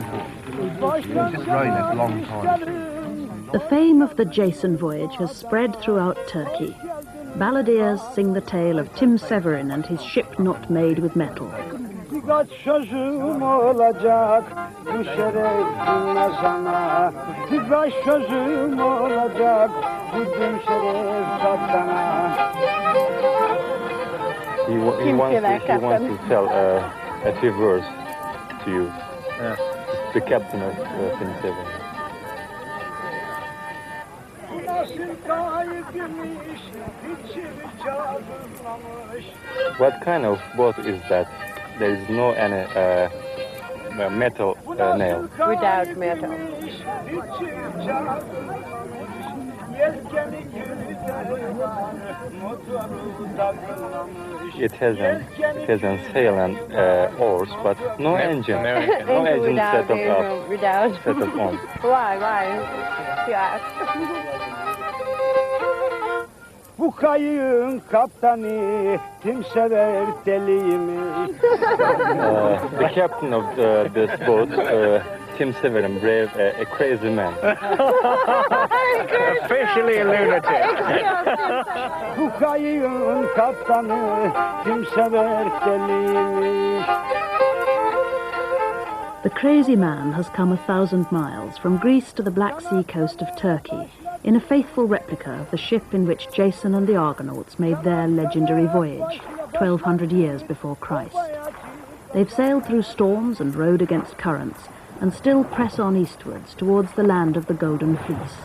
just raining a long time. The fame of the Jason voyage has spread throughout Turkey. Balladeers sing the tale of Tim Severin and his ship not made with metal. Birkaç sözüm olacak bu şerefine sana. Birkaç sözüm olacak bütün şeref sana. He wants to tell a few words to you. The captain of Tim Severin. What kind of boat is that? There is no any metal nail. Without metal. It has a sail and oars, but no engine. No engine set up. Without. Set up on. Why? Yeah. Bu kayığın kaptanı Tim Sever deliymiş. The captain of this boat, Tim Severin, brave, a crazy man. Officially a lunatic. Bu kayığın kaptanı Tim Sever deliymiş. The crazy man has come 1,000 miles from Greece to the Black Sea coast of Turkey in a faithful replica of the ship in which Jason and the Argonauts made their legendary voyage 1,200 years before Christ. They've sailed through storms and rode against currents and still press on eastwards towards the land of the Golden Fleece.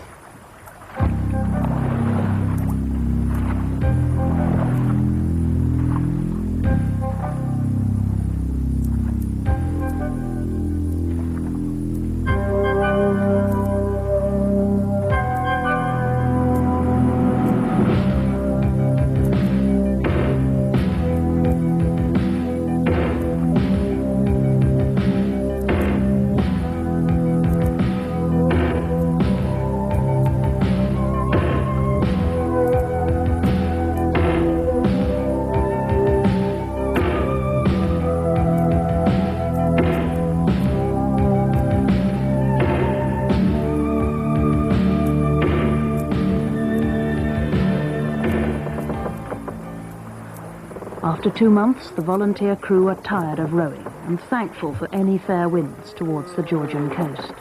After 2 months, the volunteer crew are tired of rowing and thankful for any fair winds towards the Georgian coast.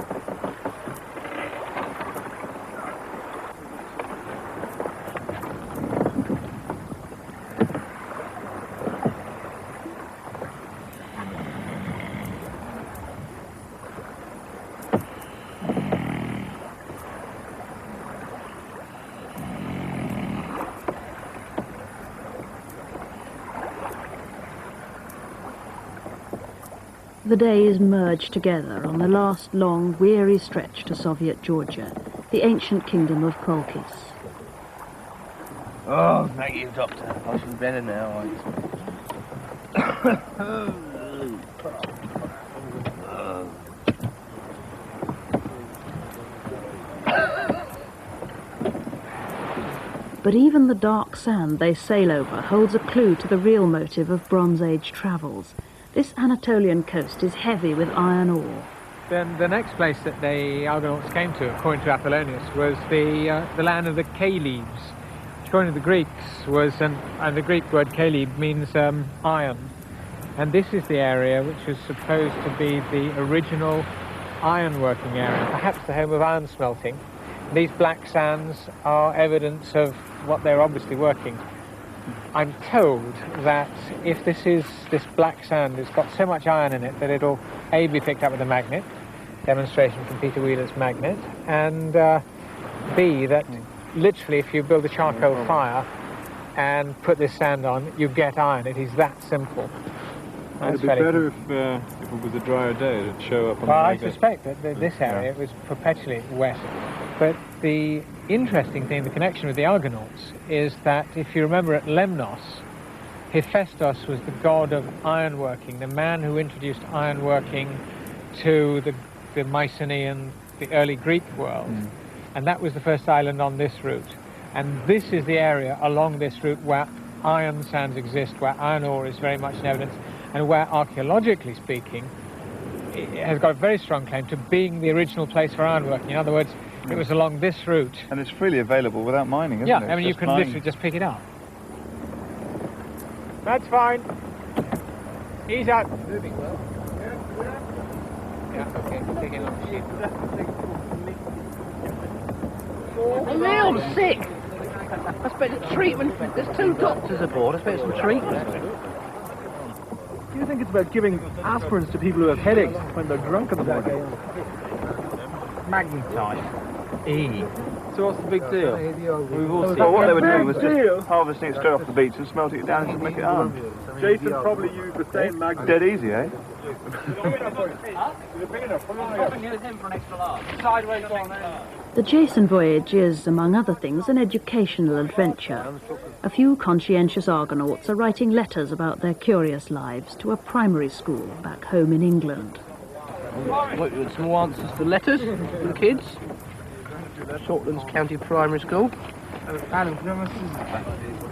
The days merge together on the last long, weary stretch to Soviet Georgia, the ancient kingdom of Kolkis. Oh, thank you, Doctor. I feel better now. But even the dark sand they sail over holds a clue to the real motive of Bronze Age travels. This Anatolian coast is heavy with iron ore. Then the next place that the Argonauts came to, according to Apollonius, was the land of the Calebs, which according to the Greeks was, and the Greek word Caleb means iron. And this is the area which was supposed to be the original iron working area, perhaps the home of iron smelting. These black sands are evidence of what they're obviously working. I'm told that if this black sand has got so much iron in it that it'll A, be picked up with a magnet, demonstration from Peter Wheeler's magnet, and B, that literally if you build a charcoal fire and put this sand on, you get iron. It is that simple. It'd be better if it was a drier day, it'd show up on the magnet. I suspect that this area was perpetually wet. But the interesting thing, the connection with the Argonauts, is that if you remember at Lemnos, Hephaestus was the god of ironworking, the man who introduced ironworking to the Mycenaean, the early Greek world. And that was the first island on this route. And this is the area along this route where iron sands exist, where iron ore is very much in evidence, and where, archaeologically speaking, has got a very strong claim to being the original place for ironworking. In other words, it was along this route. And it's freely available without mining, isn't it? Yeah, I mean, you can literally just pick it up. That's fine. He's out. Moving well. Yeah, okay, taking on the sheep. I'm sick. I expect treatment. There's 2 doctors aboard. I expect some treatment. Do you think it's about giving aspirins to people who have headaches when they're drunk in the morning? Magnetite. E. So what's the big deal? We've all seen. Well, what they were doing was just harvesting it straight off the beach and smelting it down and just make it armed. Jason probably used the same magnet. Dead easy, eh? The Jason voyage is, among other things, an educational adventure. A few conscientious Argonauts are writing letters about their curious lives to a primary school back home in England. What, you want some more answers to letters from the kids? Shortlands County Primary School.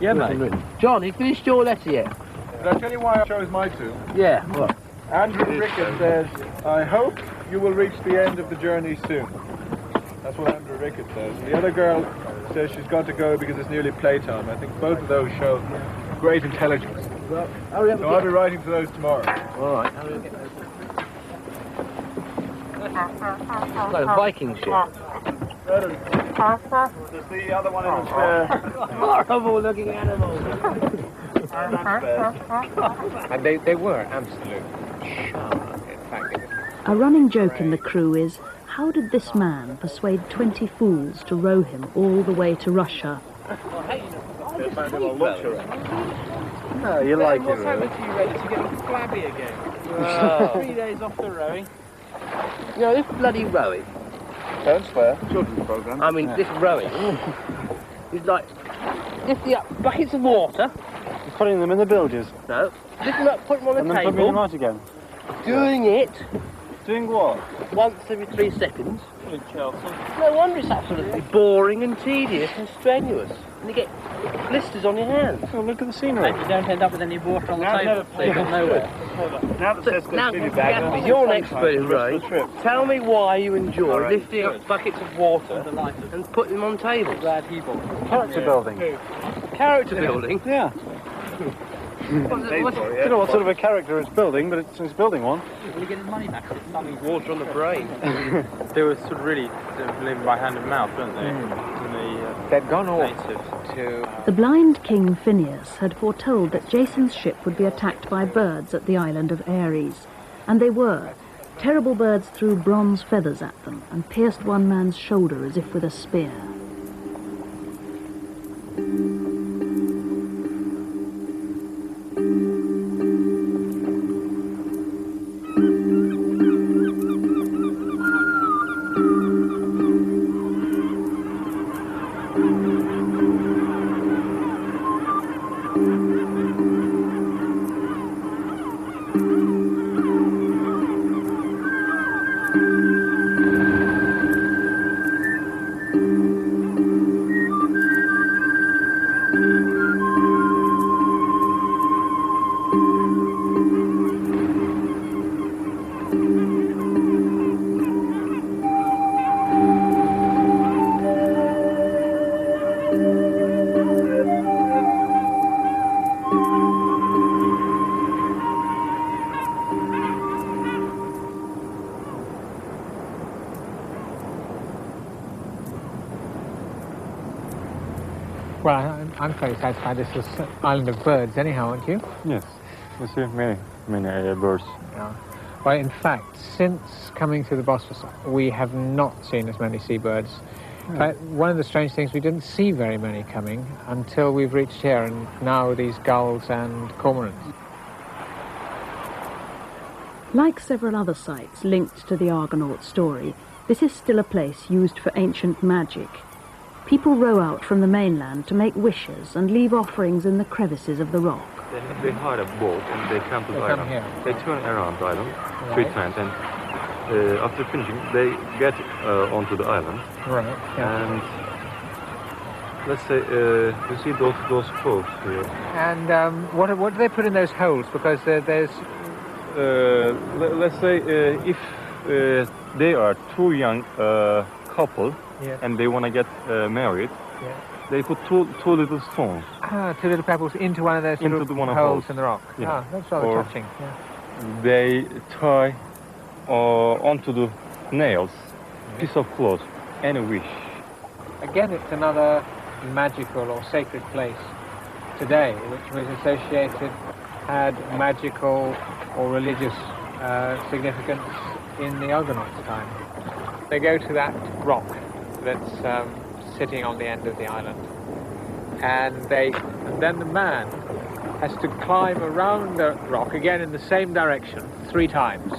Yeah, mate. John, you finished your letter yet? Did I tell you why I chose my two? Yeah, what? Andrew Rickett says, I hope you will reach the end of the journey soon. That's what Andrew Rickett says. The other girl says she's got to go because it's nearly playtime. I think both of those show great intelligence. Well, hurry up. So I'll be writing to those tomorrow. All right, hurry up. Like a Viking ship. There's the other one in the spare. Horrible looking animals. And they were absolute sharp, in fact. A running joke in the crew is, how did this man persuade 20 fools to row him all the way to Russia? No, you like it, What's really. happened to you, Red? You're getting flabby again. 3 days off the rowing. You know, this bloody rowing. Don't swear. Children's programme. I mean, this rowing is like lifting up buckets of water. Just putting them in the bilges. No, lifting up, putting them on the And then putting them table. out again. Doing it Doing what? once every 3 seconds. No wonder it's absolutely boring and tedious and strenuous. And you get blisters on your hands. Oh, look at the scenery. You don't end up with any water on the table, so you got nowhere. Now that says Now, bag, you're an expert in rowing. trip. Tell me why you enjoy lifting up buckets of water and putting them on tables. Character building. Character building? Yeah. I don't know what sort of a character it's building, but it's building one. Will he get his money back? Water on the brain. They were sort of really living by hand and mouth, weren't they? They'd gone off to... The blind King Phineas had foretold that Jason's ship would be attacked by birds at the island of Ares. And they were. Terrible birds threw bronze feathers at them and pierced one man's shoulder as if with a spear. Well, I'm fairly satisfied this is an island of birds anyhow, aren't you? Yes. You see many birds. Yeah. Well, in fact, since coming to the Bosphorus, we have not seen as many seabirds. In fact, one of the strange things, we didn't see very many coming until we've reached here, and now these gulls and cormorants. Like several other sites linked to the Argonaut story, this is still a place used for ancient magic. People row out from the mainland to make wishes and leave offerings in the crevices of the rock. They hire a boat and they come to the island. Here. They turn around the island 3 times, and after finishing, they get onto the island. Right. Yeah. And let's say you see those holes here. And what do they put in those holes? Because there's let's say if they are two young couple and they want to get married, they put two little stones. Two little pebbles into one of those little holes in the rock. Yeah. That's rather touching. They tie onto the nails piece of cloth, any wish. Again, it's another magical or sacred place today, which was associated, had magical or religious significance in the Argonauts' time. They go to that rock that's sitting on the end of the island, and then the man has to climb around the rock again in the same direction 3 times,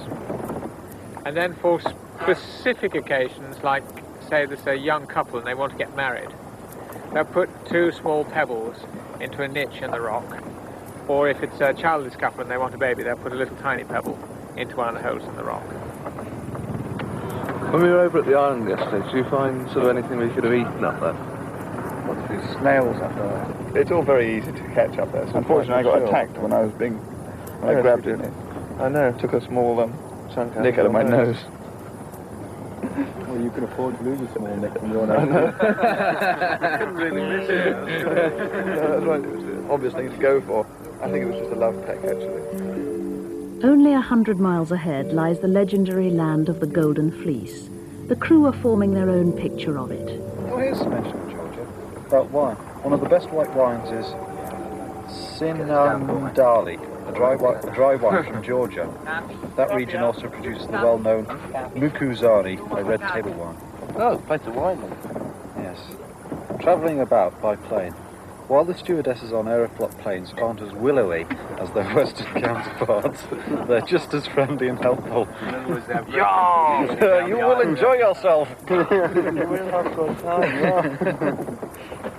and then for specific occasions, like say there's a young couple and they want to get married, they'll put 2 small pebbles into a niche in the rock, or if it's a childless couple and they want a baby, they'll put a little tiny pebble into one of the holes in the rock. When we were over at the island yesterday, did you find sort of anything we could have eaten up there? What's these snails up there? It's all very easy to catch up there. So unfortunately, I got attacked when I grabbed it. I know. Took a small Chunk nick out of my nose. Well, you can afford to lose a small nick from your nose. I couldn't really miss it. That's right. It was an obvious thing to go for. I think it was just a love peck, actually. Only 100 miles ahead lies the legendary land of the Golden Fleece. The crew are forming their own picture of it. Oh, here's some mention of Georgia about wine. One of the best white wines is Sinandali, a dry wine from Georgia. That region also produces the well-known Mukuzari, a red table wine. Oh, place of wine then. Yes. Travelling about by plane. While the stewardesses on Aeroflot planes aren't as willowy as their Western counterparts, they're just as friendly and helpful. You will enjoy yourself! You will have good time,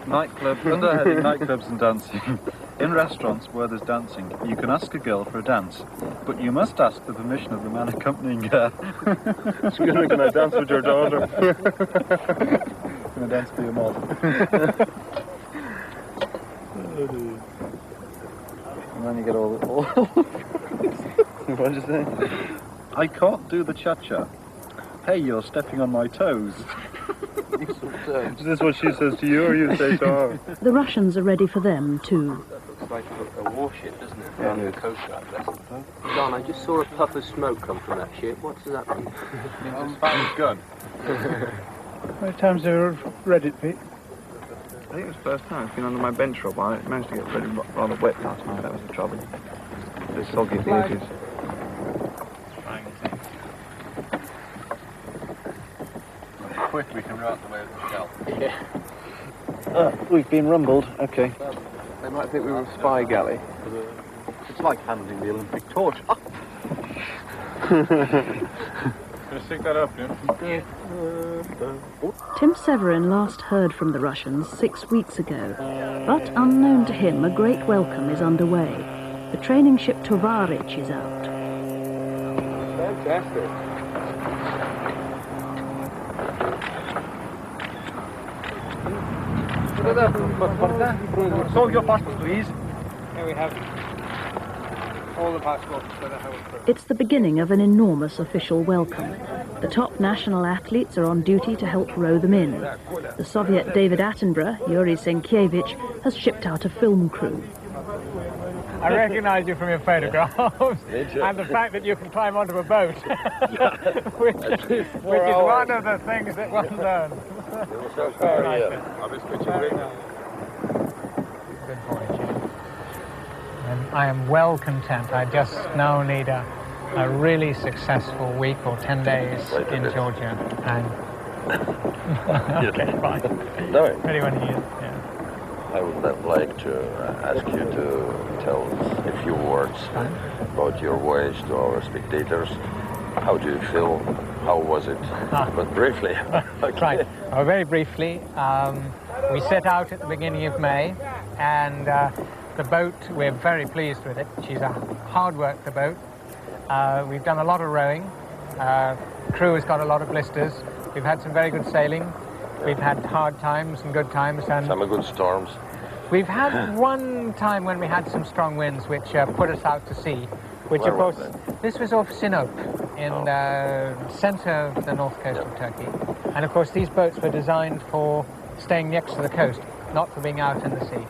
Underheading nightclubs and dancing. In restaurants where there's dancing, you can ask a girl for a dance, but you must ask the permission of the man accompanying her. Can I dance with your daughter? Can I dance for your mom? And then you get all What did you say? I can't do the cha-cha. Hey, you're stepping on my toes. Is this what she says to you, or you say to her? The Russians are ready for them too. That looks like a warship, doesn't it? Yeah, the coast guard vessel. John, I just saw a puff of smoke come from that ship. What does that mean? It's good. How many times have you read it, Pete? I think it was the first time. It's been under my bench for a while. It managed to get rather wet last night. That was the trouble. It's soggy at the edges. Quick, we can rout the way of the shell. Yeah. We've been rumbled. Okay. They might think we were a spy galley. It's like handling the Olympic torch. Gonna stick that up, yeah? Tim Severin last heard from the Russians 6 weeks ago, but unknown to him, a great welcome is underway. The training ship Voyage is out. Fantastic. So your passports, please. Here we have all the passports for the whole crew. It's the beginning of an enormous official welcome. The top national athletes are on duty to help row them in. The Soviet David Attenborough, Yuri Sienkiewicz, has shipped out a film crew. I recognise you from your photographs and the fact that you can climb onto a boat, which is one of the things that one learns. Good voyage. And I am well content. I just now need a really successful week or 10 days in Georgia. And okay, fine. No. Ready when he is. Yeah. I would like to ask you to tell a few words about your voyage to our spectators. How do you feel? How was it? But briefly. Okay. Right. Well, very briefly, we set out at the beginning of May, and the boat, we're very pleased with it. She's a hard work, the boat. We've done a lot of rowing. Crew has got a lot of blisters. We've had some very good sailing. We've had hard times and good times. And some good storms. We've had one time when we had some strong winds which put us out to sea. which Where of course, was that? this was off Sinop in the centre of the north coast of Turkey. And of course these boats were designed for staying next to the coast, not for being out in the sea.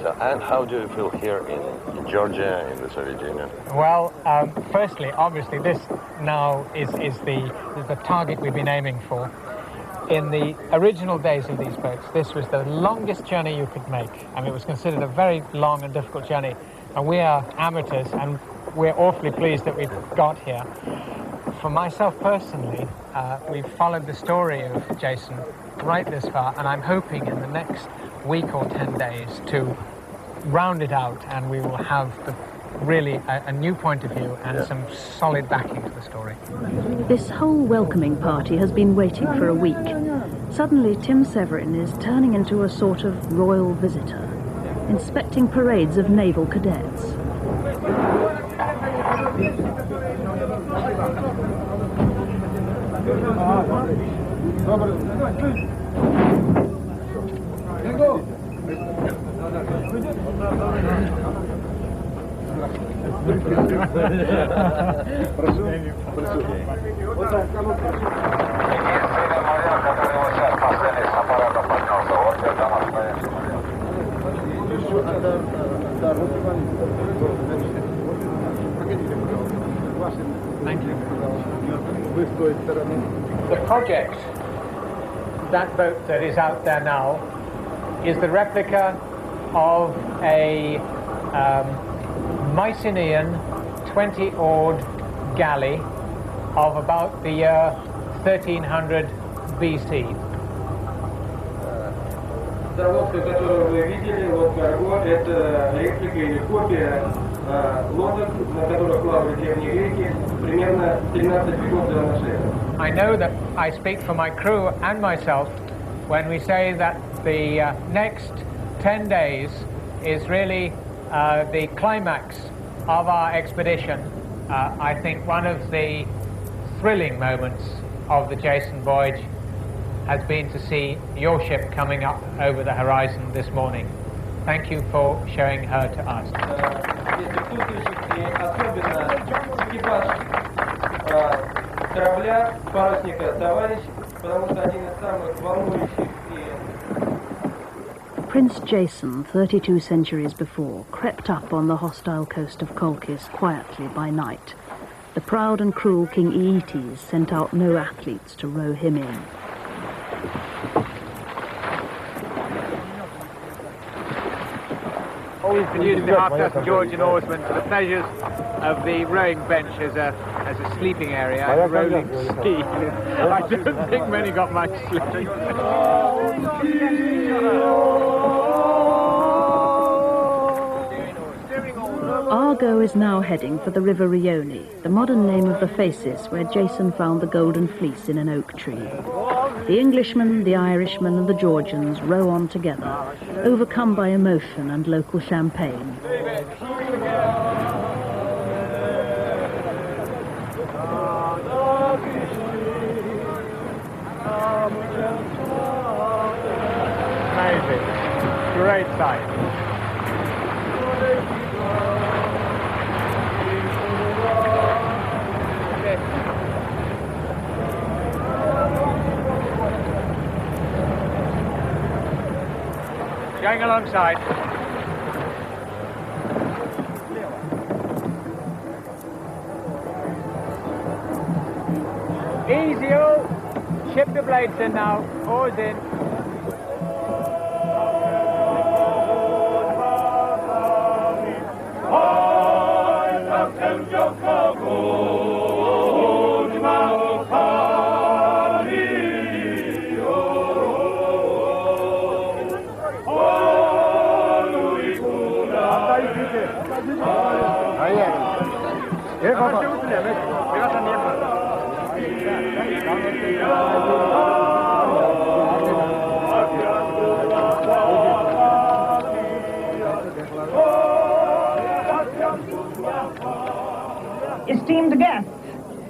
So, and how do you feel here in Georgia, in the Soviet Union? Well, firstly, obviously this now is the target we've been aiming for. In the original days of these boats, this was the longest journey you could make. I mean, it was considered a very long and difficult journey. And we are amateurs, and we're awfully pleased that we've got here. For myself personally, we've followed the story of Jason right this far, and I'm hoping in the next week or 10 days to round it out, and we will have really a new point of view and some solid backing to the story. This whole welcoming party has been waiting for a week. Suddenly, Tim Severin is turning into a sort of royal visitor, inspecting parades of naval cadets. Thank you. The project, that boat that is out there now, is the replica of a Mycenaean 20-oared galley of about the year 1300 BC. Лодка, которую вы видели, лодка Арго, это реплика или копия лодок, на которых плавали древние греки, примерно 13 веков до нашей эры. I know that I speak for my crew and myself when we say that the next 10 days is really the climax of our expedition. I think one of the thrilling moments of the Jason voyage has been to see your ship coming up over the horizon this morning. Thank you for showing her to us. Корабля, парусника, товарищ, потому что один из самых волнующих. Prince Jason, 32 centuries before, crept up on the hostile coast of Colchis quietly by night. The proud and cruel King Aeetes sent out no athletes to row him in. Always been using the half-dozen Georgian oarsmen for the pleasures of the rowing bench as a sleeping area and rolling ski. I don't think many got much sleep. Argo is now heading for the River Rioni, the modern name of the Phasis where Jason found the golden fleece in an oak tree. The Englishmen, the Irishmen and the Georgians row on together, overcome by emotion and local champagne. Amazing. Great sight. Going alongside. Easy, oh! Ship the blades in now. Oars in. Esteemed guests,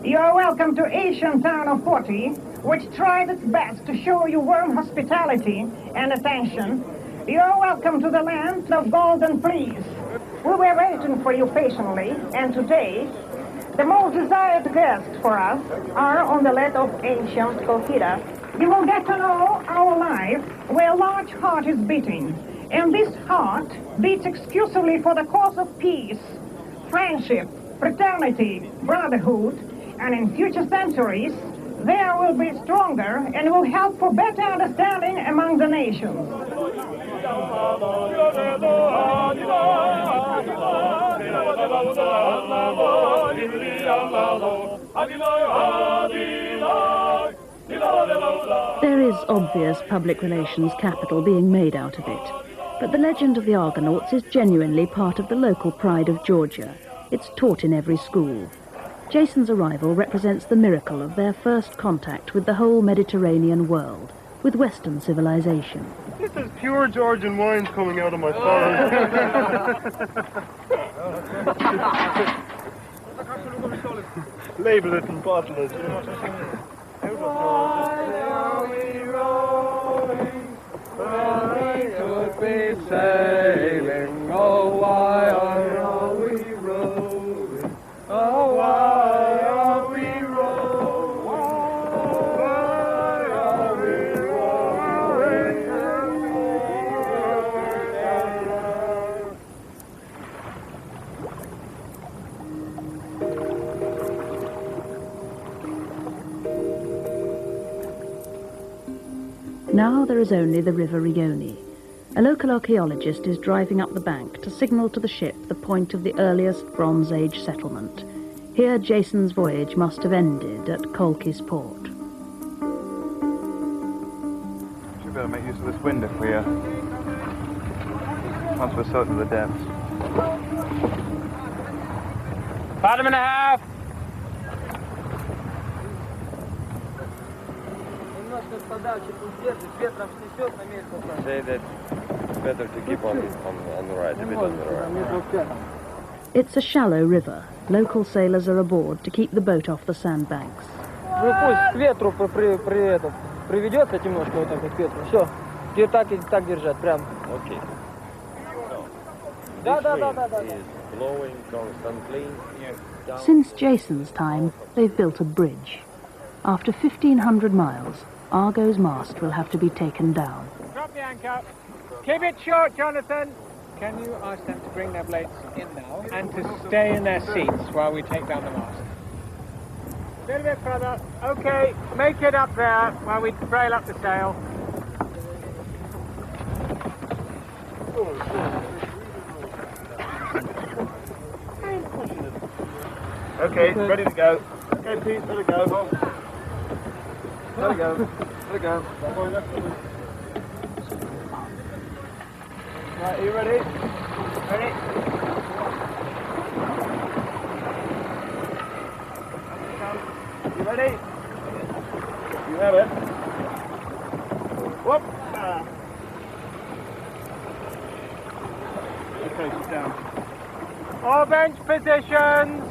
you are welcome to Asian town of Forty, which tried its best to show you warm hospitality and attention. You are welcome to the land of golden fleece. We were waiting for you patiently, and today, the most desired guests for us are on the land of ancient Colchida. You will get to know our life where a large heart is beating, and this heart beats exclusively for the cause of peace, friendship, fraternity, brotherhood, and in future centuries, there will be stronger and will help for better understanding among the nations. There is obvious public relations capital being made out of it, but the legend of the Argonauts is genuinely part of the local pride of Georgia. It's taught in every school. Jason's arrival represents the miracle of their first contact with the whole Mediterranean world, with Western civilization. This is pure Georgian wines coming out of my throat. Label it and bottle it. Why are we rowing? Why could be sailing? Oh, why are we rowing? Oh, why are we rowing? Why are we rowing? Now there is only the River Rioni. A local archaeologist is driving up the bank to signal to the ship the point of the earliest Bronze Age settlement. Here Jason's voyage must have ended at Colchis port. Should better make use of this wind if we once we're certain of the depths. Fathom and a half. Say that it's better to keep on the right, a bit on the right. It's a shallow river. Local sailors are aboard to keep the boat off the sandbanks. Ну пусть к ветру приведется немножко вот так вот к ветру. Все. Теперь так и так держать, прям. Okay. Да. Is blowing constantly. Since Jason's time, they've built a bridge. After 1,500 miles, Argo's mast will have to be taken down. Drop the anchor. Keep it short, Jonathan. Can you ask them to bring their blades in now and to stay in their seats while we take down the mast? A little bit further. Okay, make it up there while we brail up the sail. Okay, ready to go. Okay, Pete, let it go. Let it go. Let it go. Right, are you ready? Ready? You ready? You have it. Whoop! Okay, sit down. All bench positions.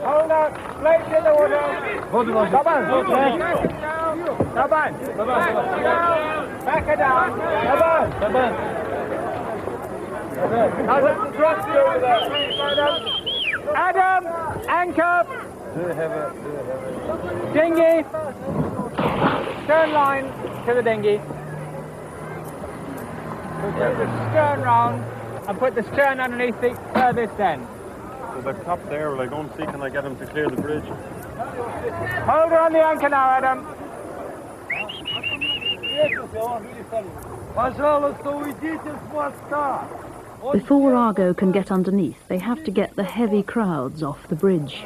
Hold up, legs in the water. Taban. Back it down. Taban. How's the thrust over there? Adam, anchor. Dinghy. Stern line to the dinghy. We'll put the stern round and put the stern underneath the furthest end. There's a cup there. Will I go and see? Can I get him to clear the bridge? Hold her on the anchor now, Adam. Before Argo can get underneath, they have to get the heavy crowds off the bridge.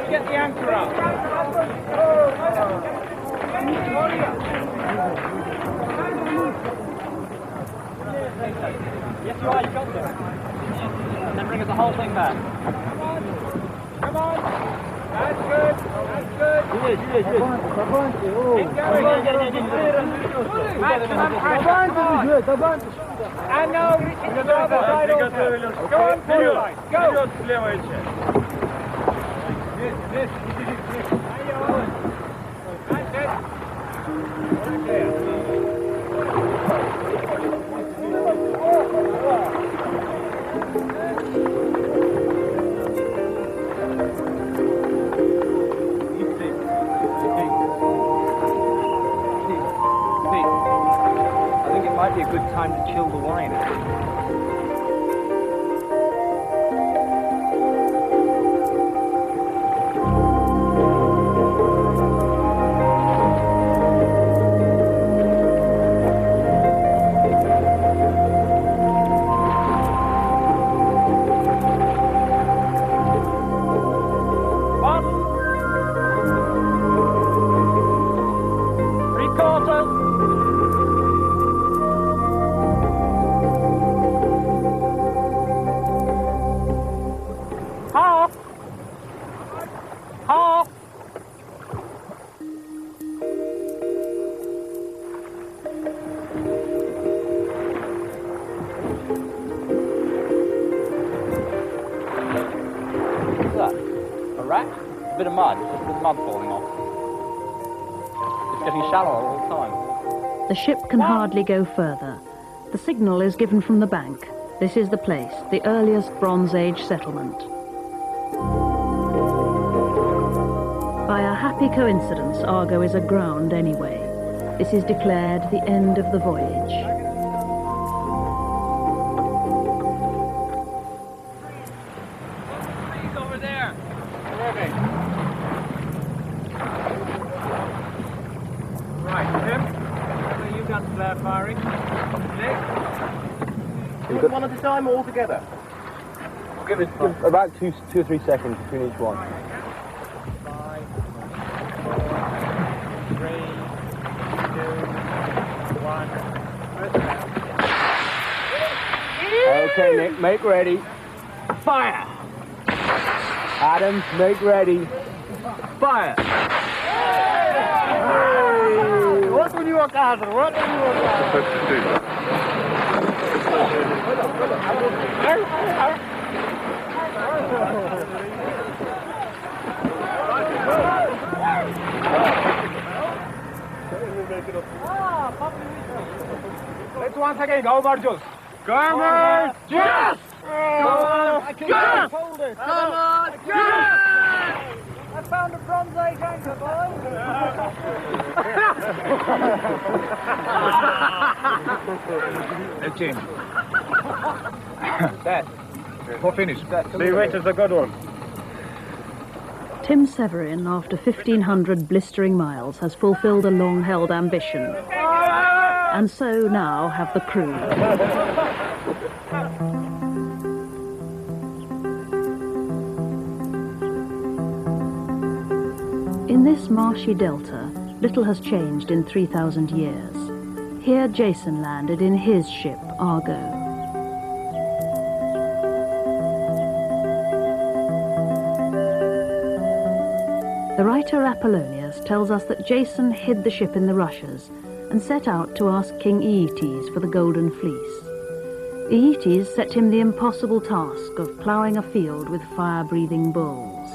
Get the anchor up. Yes, you are. You got this. And then bring us the whole thing back. Come on. That's good. That's good. Yes. Keep going. And now reaching to the other side also. Go on forward. Go. Yes. That's it. I think it might be a good time to chill the wine. A bit of mud, just a bit of mud falling off. It's getting shallower all the time. The ship can hardly go further. The signal is given from the bank. This is the place, the earliest Bronze Age settlement. By a happy coincidence, Argo is aground anyway. This is declared the end of the voyage. One at a time or all together? Give about two or 3 seconds between each one. 5, 4, 3, 2, 1. Okay, Nick, make ready. Fire! Adam, make ready. Fire! Hey! What will you work after? What will you work after? Let's once again go, Marjus. Go, Marjus! Yes! I can yes! hold it. Come on! Yes! I found a Bronze Age anchor, boys. Let's change. That. For finish. The weight is a good one. Tim Severin, after 1,500 blistering miles, has fulfilled a long-held ambition. And so now have the crew. In this marshy delta, little has changed in 3,000 years. Here Jason landed in his ship, Argo. The writer Apollonius tells us that Jason hid the ship in the rushes and set out to ask King Aeetes for the Golden Fleece. Aeetes set him the impossible task of ploughing a field with fire-breathing bulls.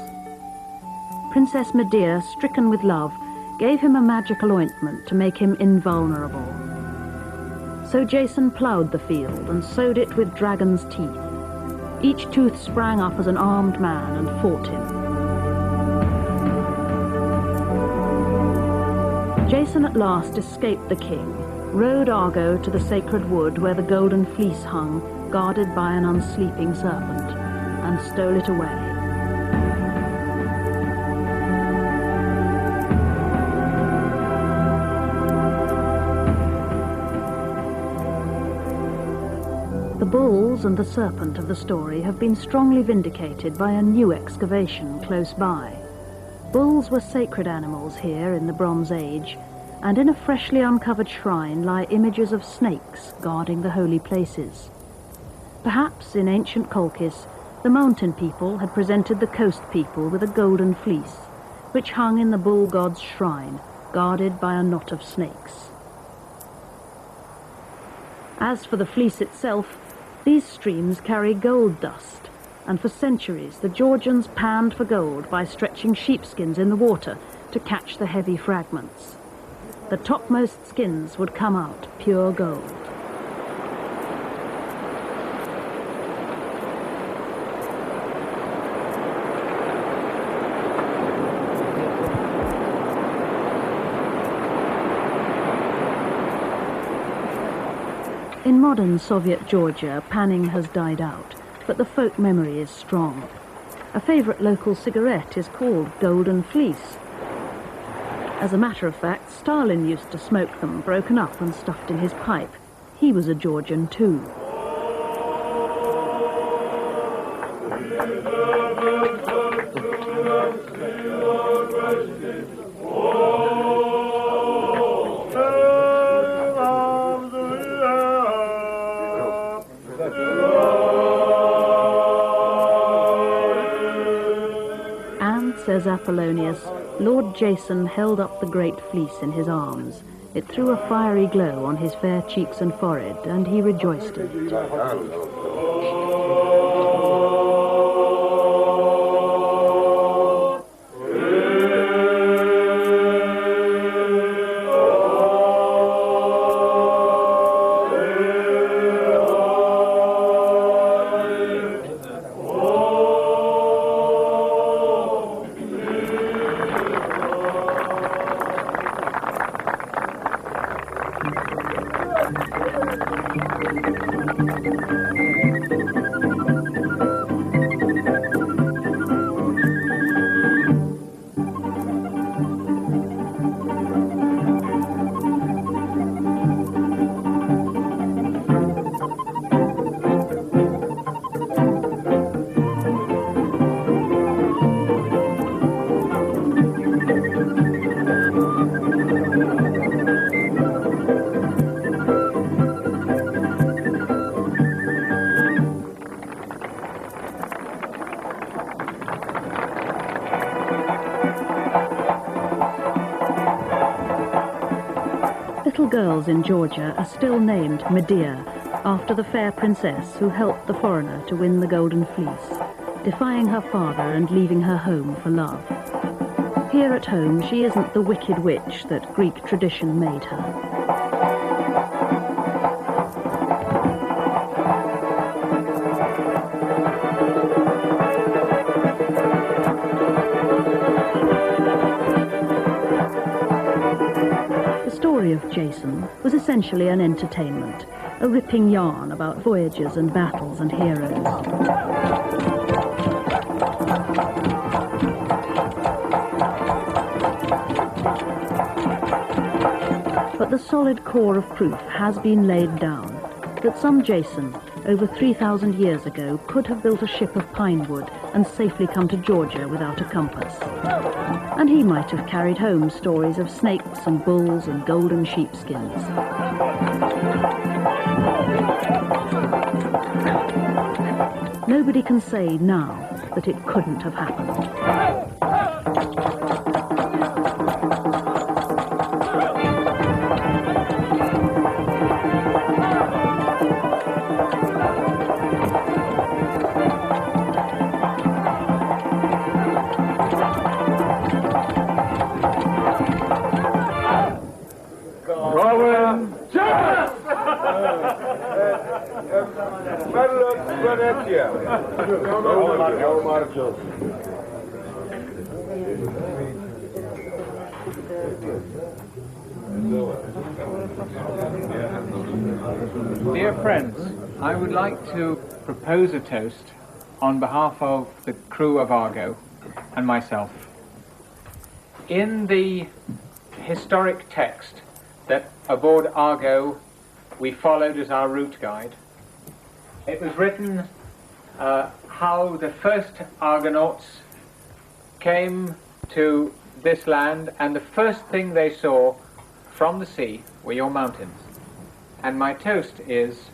Princess Medea, stricken with love, gave him a magical ointment to make him invulnerable. So Jason ploughed the field and sowed it with dragon's teeth. Each tooth sprang up as an armed man and fought him. Jason at last escaped the king, rode Argo to the sacred wood where the golden fleece hung, guarded by an unsleeping serpent, and stole it away. The bulls and the serpent of the story have been strongly vindicated by a new excavation close by. Bulls were sacred animals here in the Bronze Age, and in a freshly uncovered shrine lie images of snakes guarding the holy places. Perhaps in ancient Colchis, the mountain people had presented the coast people with a golden fleece, which hung in the bull god's shrine, guarded by a knot of snakes. As for the fleece itself, these streams carry gold dust, and for centuries the Georgians panned for gold by stretching sheepskins in the water to catch the heavy fragments. The topmost skins would come out pure gold. In modern Soviet Georgia, panning has died out, but the folk memory is strong. A favourite local cigarette is called Golden Fleece. As a matter of fact, Stalin used to smoke them, broken up and stuffed in his pipe. He was a Georgian too. Says Apollonius, Lord Jason held up the great fleece in his arms. It threw a fiery glow on his fair cheeks and forehead, and he rejoiced in it. Girls in Georgia are still named Medea, after the fair princess who helped the foreigner to win the golden fleece, defying her father and leaving her home for love. Here at home, she isn't the wicked witch that Greek tradition made her. Of Jason was essentially an entertainment, a ripping yarn about voyages and battles and heroes. But the solid core of proof has been laid down that some Jason, over 3,000 years ago, could have built a ship of pine wood and safely come to Georgia without a compass. And he might have carried home stories of snakes and bulls and golden sheepskins. Nobody can say now that it couldn't have happened. Dear friends, I would like to propose a toast on behalf of the crew of Argo and myself. In the historic text that aboard Argo we followed as our route guide, it was written how the first Argonauts came to this land, and the first thing they saw from the sea were your mountains. And my toast is,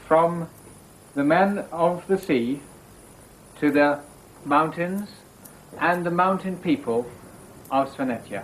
from the men of the sea to the mountains and the mountain people of Svenetia.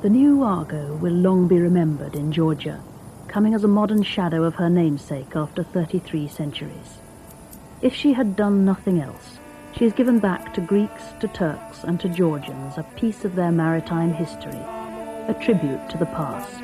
The new Argo will long be remembered in Georgia, coming as a modern shadow of her namesake after 33 centuries. If she had done nothing else, she has given back to Greeks, to Turks and to Georgians a piece of their maritime history, a tribute to the past.